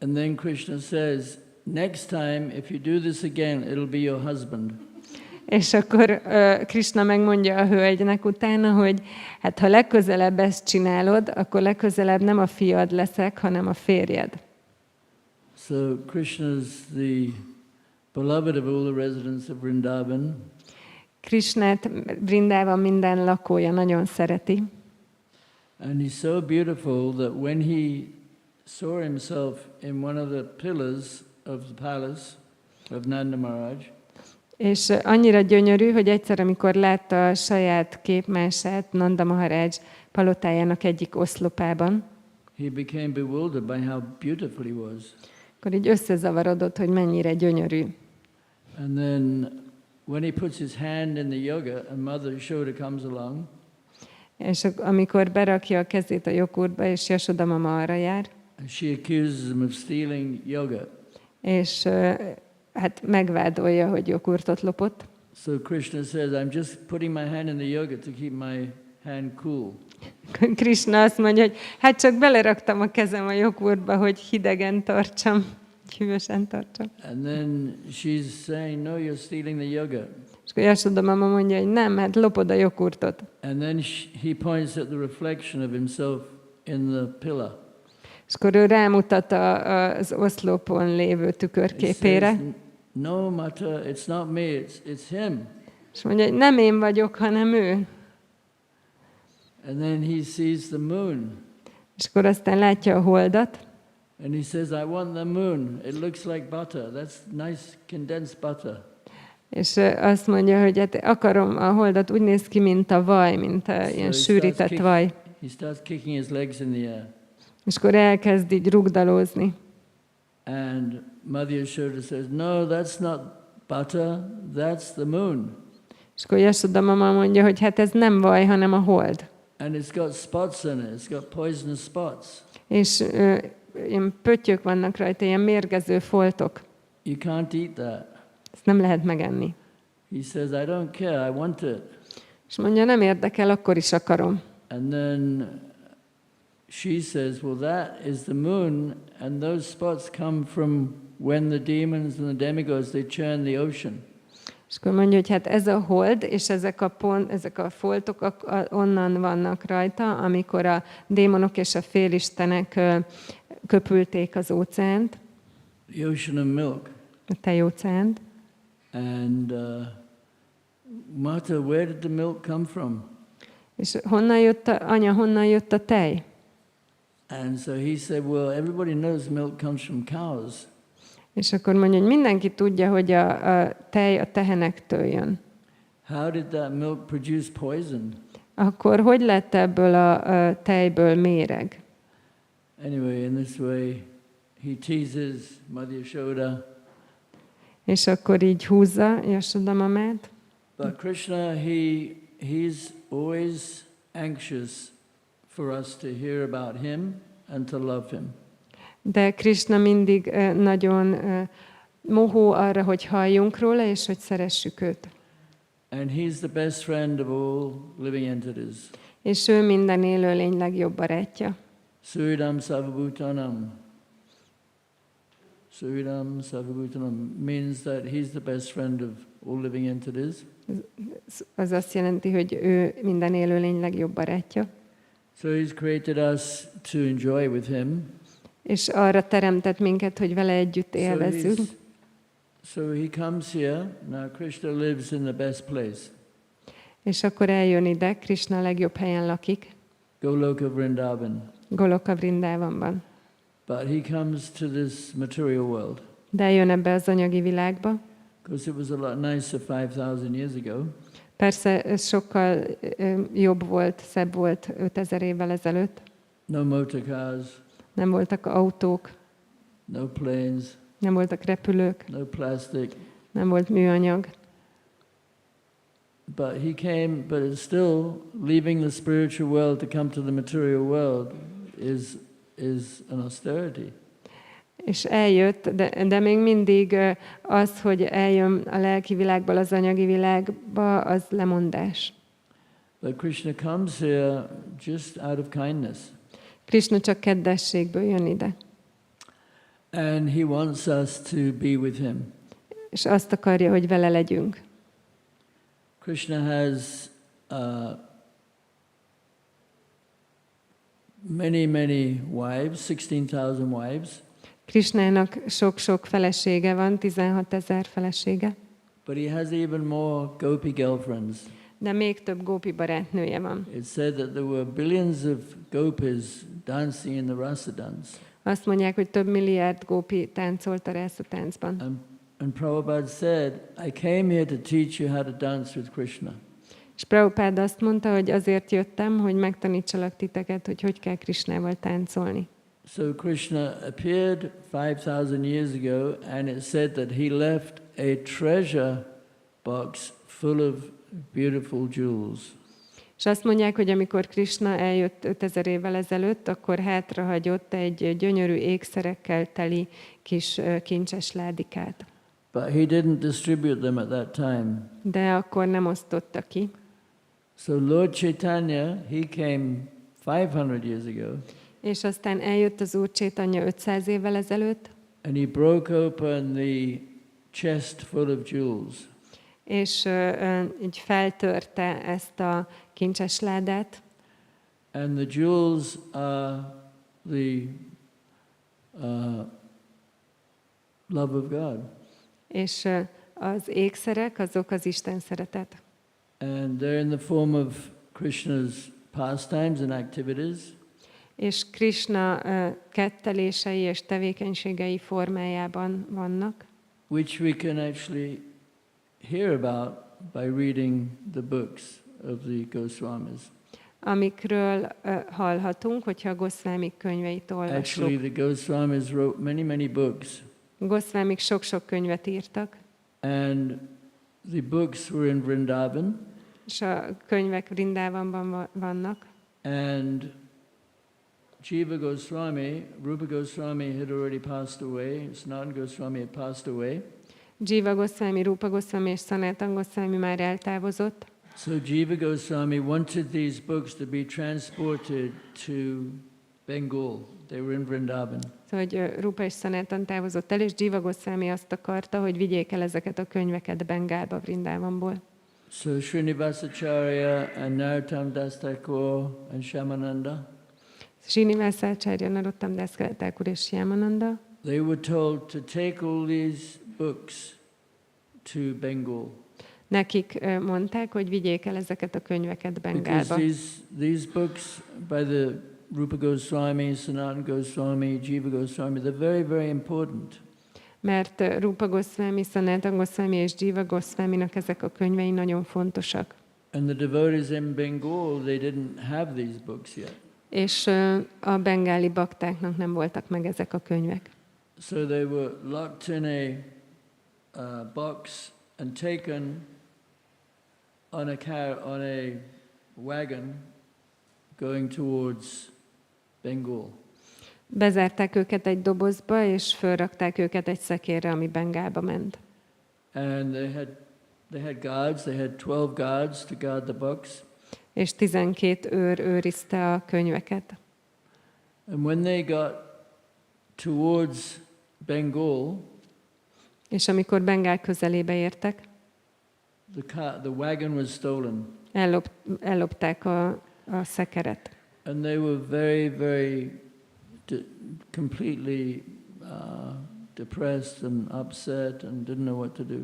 And then Krishna says, next time, if you do this again, it'll be your husband. És akkor Krishna megmondja a hölgynek utána, hogy hát ha legközelebb ezt csinálod, akkor legközelebb nem a fiad leszek, hanem a férjed. So Krishna's the beloved of all the residents of Vrindavan. Krishnát Vrindában minden lakója nagyon szereti. And he's so beautiful that when he saw himself in one of the pillars of the palace of Nanda Maharaj, és annyira gyönyörű, hogy egyszer, amikor látta a saját képmását Nanda Maharaj palotájának egyik oszlopában, he became bewildered by how beautiful he was. akkor így összezavarodott, hogy mennyire gyönyörű. And then when he puts his hand in the yoga and Mother Yashoda comes along, és amikor berakja a kezét a jogurtba, és Yashoda mama arra jár, and she accuses him of stealing yogurt. És hát megvádolja, hogy jogurtot lopott. So Krishna says, I'm just putting my hand in the yogurt to keep my hand cool. Krishna azt mondja, hogy hát csak beleraktam a kezem a jogurtba, hogy hidegen tartsam, hűvösen tartsam. And then she's saying, no, you're stealing the yogurt. És akkor Yashoda mama mondja, hogy nem, hát lopod a jogurtot. And then he points at the reflection of himself in the pillar. És akkor ő rámutat az oszlopon lévő tükörképére. Says, no, Mata, it's not me, it's him. És mondja, hogy nem én vagyok, hanem ő. And then he sees the moon. És akkor aztán látja a holdat. And he says, I want the moon. It looks like butter. That's nice condensed butter. És azt mondja, hogy hát akarom a holdat, úgy néz ki, mint a vaj, mint a ilyen sűrített vaj. He starts kicking his legs in the air. És akkor elkezd így rugdalózni. And Mother Yashoda says, no, that's not butter, that's the moon. És akkor Yashoda mama mondja, hogy hát ez nem vaj, hanem a hold. And it's got spots in it, it's got poisonous spots. És ilyen pöttyök vannak rajta, ilyen mérgező foltok. You can't eat that. Ezt nem lehet megenni. He says, I don't care, I want it. És mondja, nem érdekel, akkor is akarom. And then she says, well, that is the moon, and those spots come from when the demons and the demigods, they churn the ocean. És akkor mondja, hogy hát ez a hold, és ezek a foltok onnan vannak rajta, amikor a démonok és a félistenek köpülték az óceánt. The ocean of milk. A tejóceánt. And Mata, where did the milk come from? És honnan jött a tej? And so he said, well, everybody knows milk comes from cows. És akkor mondja, hogy mindenki tudja, hogy a tej a tehenektől jön. How did that milk produce poison? Akkor hogy lett ebből a tejből méreg? Anyway, in this way, he teases Mother Yashoda. És akkor így húzza Yashoda mamát. But Krishna, he's always anxious for us to hear about him and to love him. De Krishna mindig nagyon mohó arra, hogy halljunk róla, és hogy szeressük őt. And he's the best friend of all living entities. És ő minden élőlény legjobb barátja. Suridam Sarvabhutanam. Suridam Sarvabhutanam means that he's the best friend of all living entities. Az azt jelenti, hogy ő minden élőlény legjobb barátja. So he's created us to enjoy with him. És arra teremtett minket, hogy vele együtt élvezzünk. So he comes here. Now Krishna lives in the best place. És akkor eljön ide, Krishna a legjobb helyen lakik. Goloka Vrindavan. Goloka Vrindavanban. But he comes to this material world. De eljön ebbe az anyagi világba. Because it was a lot nicer 5,000 years ago. Persze ez sokkal jobb volt, szebb volt 5000 évvel ezelőtt. No motorcars. Nem voltak autók. No planes. Nem voltak repülők. No plastic. Nem volt műanyag. But he came, but it's still leaving the spiritual world to come to the material world is an austerity. És eljött, de még mindig az, hogy eljön a lelki világból az anyagi világba, az lemondás. But Krishna comes here just out of kindness. Krishna csak kedvességből jön ide. And he wants us to be with him. És azt akarja, hogy vele legyünk. Krishna has many wives, 16,000 wives. Krishnának sok-sok felesége van, 16,000 felesége. But he has even more gopi girlfriends. De még több gópi barátnője van. It's said that there were billions of gopis dancing in the rasa dance. Azt mondják, hogy több milliárd gópi táncolt a rasa táncban. And Prabhupada said, I came here to teach you how to dance with Krishna. És Prabhupada azt mondta, hogy azért jöttem, hogy megtanítsalak titeket, hogy kell Krishnával táncolni. So Krishna appeared 5,000 years ago, and it said that he left a treasure box full of beautiful jewels. És azt mondják, hogy amikor Krishna eljött 5000 évvel ezelőtt, akkor hátrahagyott egy gyönyörű ékszerekkel teli kis kincses ládikát. But he didn't distribute them at that time. De akkor nem osztotta ki. So Lord Chaitanya, he came 500 years ago. És aztán eljött az Úr Chaitanya 500 évvel ezelőtt. And he broke open the chest full of jewels. És így feltörte ezt a kincses ládát. And the jewels are the love of God. És az ékszerek, azok az Isten szeretet. And they're in the form of Krishna's pastimes and activities. És Krishna kettelései és tevékenységei formájában vannak. Which we can actually hear about by reading the books of the Goswamis. Amikről hallhatunk, hogyha a Goswamik könyveit olvassuk. Actually, the Goswamis wrote many books. Goswamik sok-sok könyvet írtak. And the books were in Vrindavan. És a könyvek Vrindavanban vannak. And Jiva Goswami, Rupa Goswami had already passed away. Sanatana Goswami had passed away. Jiva Goswami, Rupa Goswami és Sanatana Goswami már eltávozott. So Jiva Goswami wanted these books to be transported to Bengal. They were in Vrindavan. Szóval, hogy Rupa és Sanatana távozott el, és Jiva Goswami azt akarta, hogy vigyék el ezeket a könyveket Bengálba, Vrindavanból. So Srinivasacharya and Narottam Das Thakur and Shyamananda, Srinivasacharya, Narottam Das Thakur és Shyamananda, they were told to take all these books to Bengal. Nekik mondták, hogy vigyék el ezeket a könyveket Bengálba. Because these books by the Rupa Goswami, Sanatana Goswami, Jiva Goswami, they're very important. Mert Rupa Goswami, Sanatana Goswami és Jiva Goswaminak ezek a könyvei nagyon fontosak. And the devotees in Bengal, they didn't have these books yet. És a bengáli baktáknak nem voltak meg ezek a könyvek. So they were locked in a box and taken on a wagon going towards Bengal. Bezárták őket egy dobozba, és fölrakták őket egy szekérre, ami Bengálba ment. And they had guards, they had 12 guards to guard the box. És 12 őr őrizte a könyveket. And when they got towards Bengal, és amikor Bengál közelébe értek, the wagon was stolen. Ellopták a szekeret. And they were very completely depressed and upset and didn't know what to do.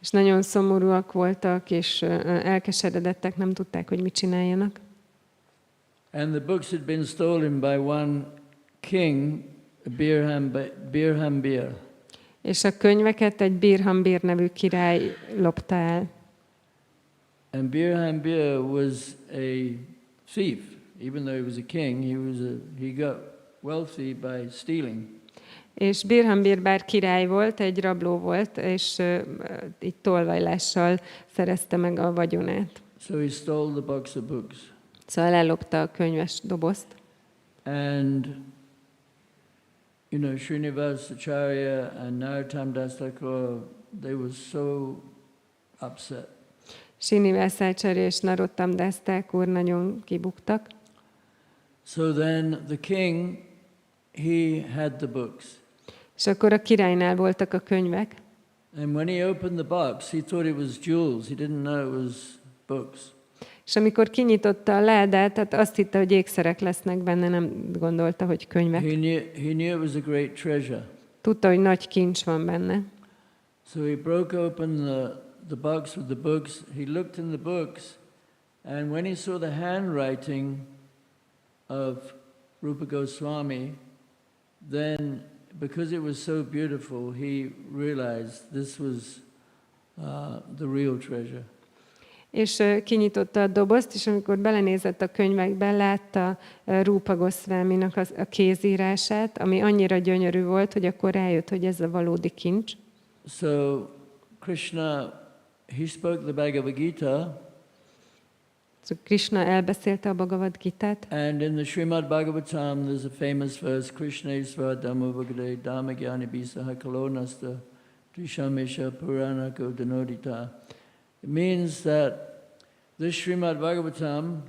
És nagyon szomorúak voltak, és elkeseredettek, nem tudták, hogy mit csináljanak. And the books had been stolen by one king, Bir. És a könyveket egy Bir nevű király lopta el. And Bir was a thief. Even though he was a king, he got wealthy by stealing. És Bir bár király volt, egy rabló volt, és így tolvajlással szerezte meg a vagyonát. So he stole the box of books. Szóval ellopta a könyves dobozt. And Srinivasacharya and Narottam Das Thakur, they were so upset. Srinivasacharya és Narottam Das Thakur nagyon kibuktak. So then the king, he had the books. És akkor a királynál voltak a könyvek. And when he opened the box, he thought it was jewels. He didn't know it was books. És amikor kinyitotta a ládát, tehát azt hitte, hogy ékszerek lesznek benne, nem gondolta, hogy könyvek. He knew it was a great treasure. Tudta, hogy nagy kincs van benne. So he broke open the box with the books. He looked in the books, and when he saw the handwriting of Rupa Goswami, then because it was so beautiful, he realized this was the real treasure. És kinyitotta a dobozt, és amikor belenézett a könyvekbe, látta Rupa Goswaminak a kézírását, ami annyira gyönyörű volt, hogy akkor rájött, hogy ez a valódi kincs. So Krishna, he spoke the Bhagavad Gita. So Krishna elbeszélte a Bhagavad Gitát. And in the Srimad Bhagavatam, there's a famous verse, Krishna isvara dhammavagade dhammagyani bisaha kalonasta trishamesha puranako danodita. It means that this Srimad Bhagavatam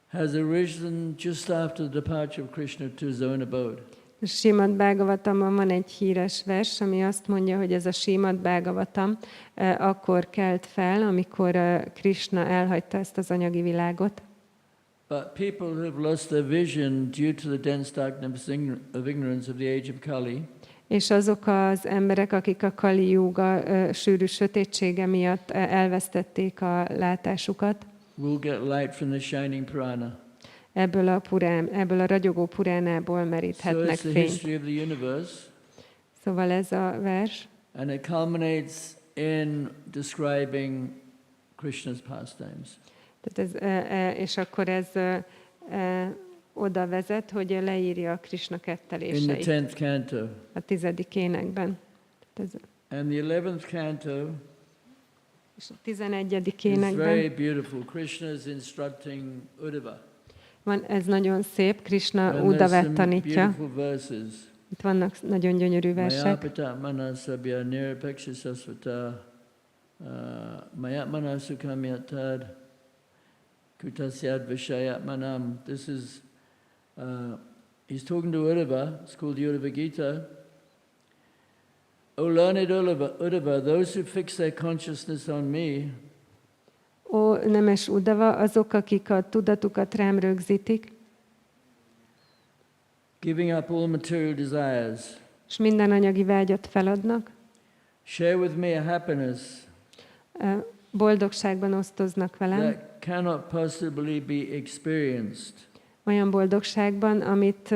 has arisen just after the departure of Krishna to his own abode. A Srimad Bhagavatamban van egy híres vers, ami azt mondja, hogy ez a Srimad Bhagavatam akkor kelt fel, amikor Krishna elhagyta ezt az anyagi világot. But people who have lost their vision due to the dense darkness of ignorance of the age of Kali, és azok az emberek, akik a Kali Yuga sűrű sötétsége miatt elvesztették a látásukat, will get light from the shining Purana. Ebből a ragyogó Puránából meríthetnek So it's the fényt. history of the universe. Szóval ez a vers. And it culminates in describing Krishna's pastimes. Tehát és akkor ez oda vezet, hogy leírja a Krishna In the ketteléseit 10th canto. a 10. énekben. And the 11th canto És a 11. is very énekben beautiful. Krishna is instructing Uddhava. ez nagyon szép, Krishna And there's Uddhavet some tanítja. beautiful verses. Itt vannak nagyon gyönyörű versek. Mayapita manasabhya nirapeksha sasvata mayatmana sukhamyatad kutasyad vishayatmanam. This is, he's talking to Uddhava. It's called the Uddhava Gita. O learned Uddhava, those who fix their consciousness on me, Ó, nemes Uddhava, azok, akik a tudatukat rám rögzítik, giving up all material desires, és minden anyagi vágyat feladnak, share with me a happiness boldogságban osztoznak velem, that cannot possibly be experienced olyan boldogságban, amit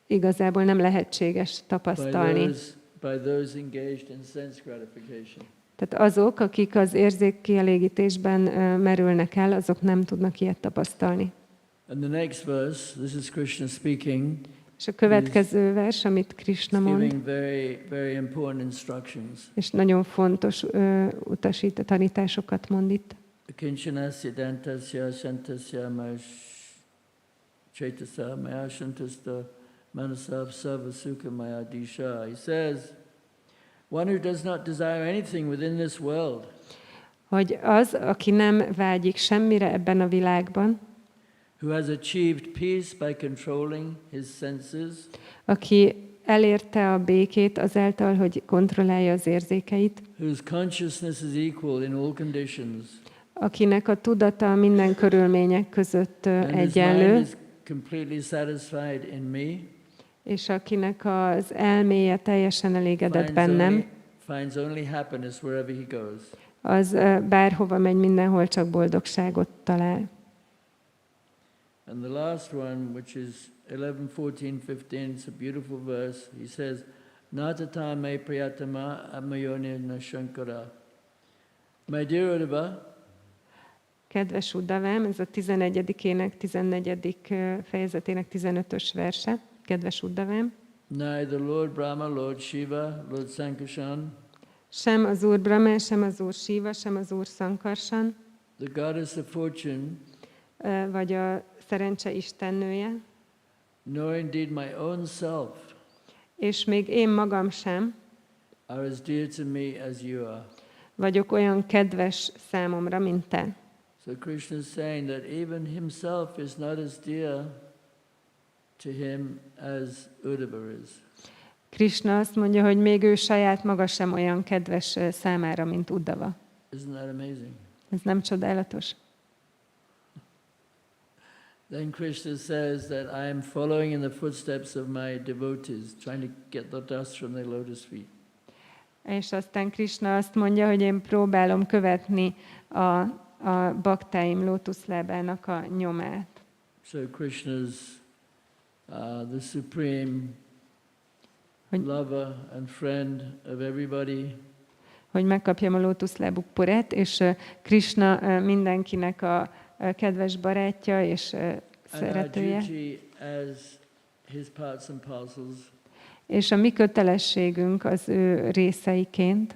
igazából nem lehetséges tapasztalni. by those engaged in sense gratification. Tehát azok, akik az érzékkielégítésben merülnek el, azok nem tudnak ilyet tapasztalni. And the next verse, this is Krishna speaking, És a következő vers, amit Krishna mond, giving very, very important instructions. és nagyon fontos tanításokat mond itt. Kinchanasya dantasya shantasya chaitasa maya shantasta manasav sarva sukha maya disha. He says, one who does not desire anything within this world, Hogy az, aki nem vágyik semmire ebben a világban, who has achieved peace by controlling his senses, aki elérte a békét azáltal, hogy kontrollálja az érzékeit, whose consciousness is equal in all conditions, akinek a tudata minden körülmények között and his egyenlő, mind is completely satisfied in me, és akinek az elméje teljesen elégedett bennem, finds only happiness wherever he goes. az bárhova megy, mindenhol csak boldogságot talál. And the last one, which is 11, 14, 15, it's a beautiful verse. He says, Natata me priyatama amayone na shankara. My dear Uddhava, Kedves Uddhavám, ez a 11-ének, 14. fejezetének 15-ös verse. Kedves Uddhavám. neither Lord Brahma, Lord Shiva, Lord Sankarshan, Sem az Úr Brahma, sem az Úr Shiva, sem az Úr Sankarshan, the goddess of fortune, vagy a szerencse istennője, nor indeed my own self, és még én magam sem are as dear to me as you are. vagyok olyan kedves számomra, mint te. So Krishna is saying that even himself is not as dear to him as Uddhava is. Krishna azt mondja, hogy még ő saját maga sem olyan kedves számára, mint Uddhava. Isn't that amazing? Ez nem csodálatos? Then Krishna says that I am following in the footsteps of my devotees, trying to get the dust from their lotus feet. És aztán Krishna azt mondja, hogy én próbálom követni a baktáim lótuszlábának a nyomát. So Krishna's the supreme lover and friend of everybody. Hogy megkapjam a lótuszlábuk porát, és Krishna mindenkinek a kedves barátja és szeretője. És a mi kötelességünk az ő részeiként,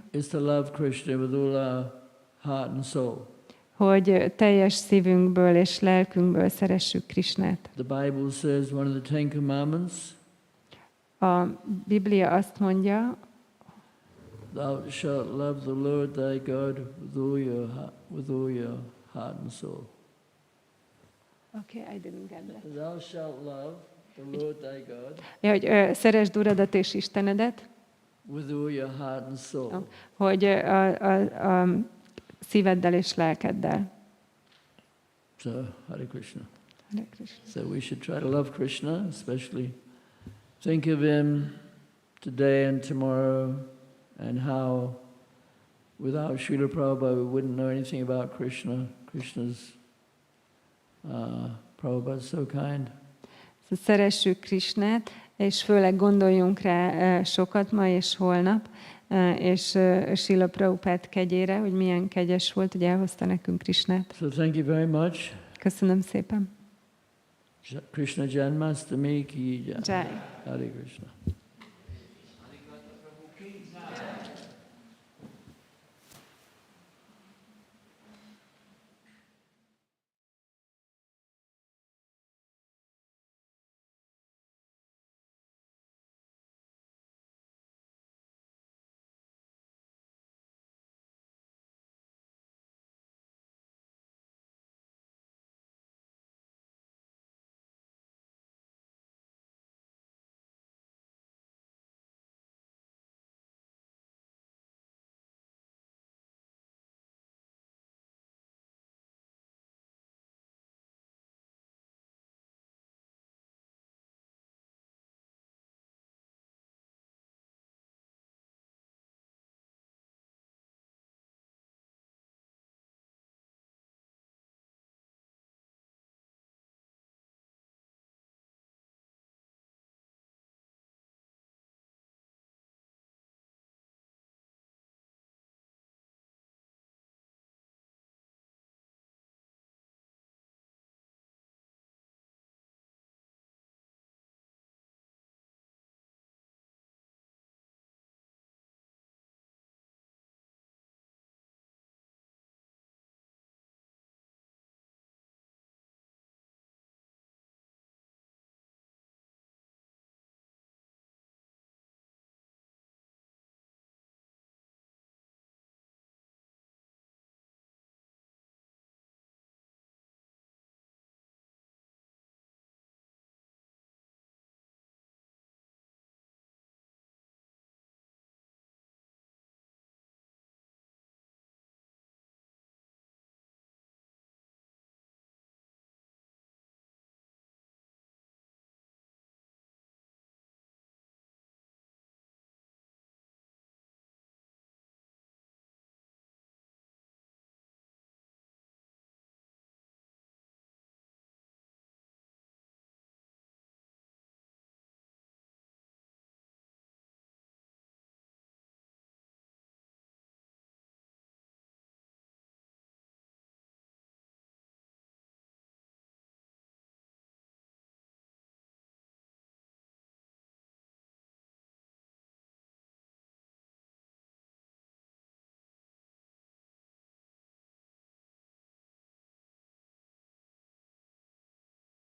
hogy teljes szívünkből és lelkünkből szeressük Krishnát. The Bible says one of the Ten Commandments. A Biblia azt mondja, Thou shalt love the Lord thy God with all your heart and soul. Okay, I didn't get that. Thou shalt love the Lord thy God. Ja, hogy szeresd Uradat és Istenedet. With all your heart and soul. Hogy a szíveddel és lelkeddel. So, Hare Krishna. Hare Krishna. So we should try to love Krishna, especially think of him today and tomorrow, and how without Srila Prabhupada we wouldn't know anything about Krishna. Krishna's Prabhupada's so kind. So, szeressük Krishnát, és főleg gondoljunk rá sokat ma és holnap, és Srila Prabhupád kegyére, hogy milyen kegyes volt, hogy elhozta nekünk Krishnát. So thank you very much. Köszönöm szépen. Krishna Janmāṣṭamī ki jai. Jai. Hare Krishna.